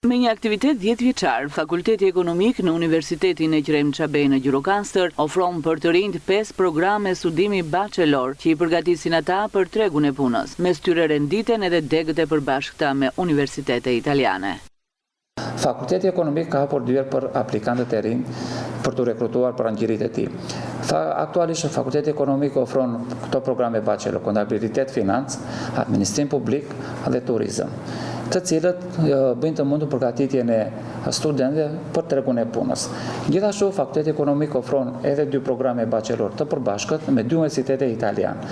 Me një aktivitet 10 vjeçar, Fakulteti Ekonomik në Universitetin e Qrem Çabej në Gjirokastër ofron për të rinjt 5 programe studimi bachelor që i përgatisin ata për tregun e punës. Mes tyre renditen edhe degët e përbashkëta me universitete italiane. Fakulteti Ekonomik ka hapur dyert për aplikantët e rinj për të rekrutuar për anëgjirit e tij. Aktualisht Fakulteti Ekonomik ofron këto programe bachelor, kontabilitet, financë, administrim publik dhe turizëm, të cilët bëjnë të mundur përgatitjen e studentëve për tregun e punës. Gjithashtu Fakulteti Ekonomik ofron edhe 2 programe bachelor të përbashkët me 2 universitete italiane,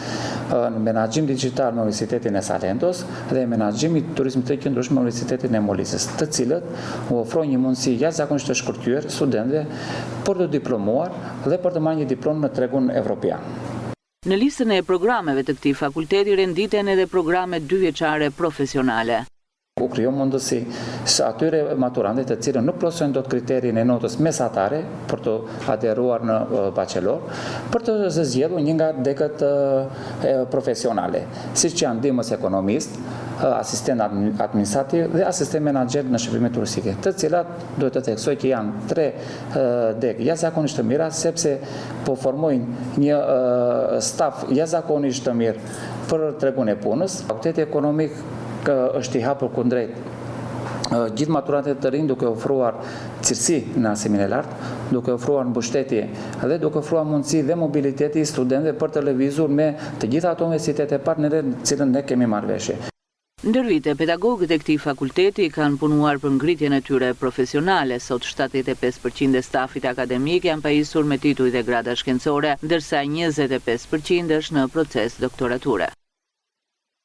në menaxhim digjital me Universitetin e Salentos dhe menaxhim i turizmit të qëndrueshëm me Universitetin e Molisës, të cilët u ofrojnë një mundësi jashtëzakonisht të shkëlqyer studentëve për të diplomuar dhe për të marrë një diplomë në tregun evropian. Në listën e programeve të këtij fakulteti renditen edhe programe 2 vjeçare profesionale. U krijon mundësi së atyre maturantëve të cilët nuk plotësojnë dot kriterin e notës mesatare për të aderuar në bachelor, për të zgjedhur një nga degët profesionale, siç janë ndihmës ekonomist, asistent administrativ dhe asistent menaxher në shërbime turistike, të cilat duhet të theksoj që janë 3 degë jashtëzakonisht të mira, sepse po formojnë një staf jashtëzakonisht të mirë për tregun e punës. Fakulteti Ekonomik është i hapur kundrejt gjithë maturantëve të rinj, duke ofruar cilësi në arsimin e lartë, duke ofruar mbështetje dhe duke ofruar mundësi dhe mobiliteti i studentëve për të lëvizur me të gjitha ato universitete partnere në cilën ne kemi marrëveshje. Ndër vite, pedagogët e këtij fakulteti kanë punuar për ngritjen e tyre profesionale. Sot 75% e stafit akademik janë pajisur me tituj dhe grada shkencore, ndërsa 25% është në proces doktorature.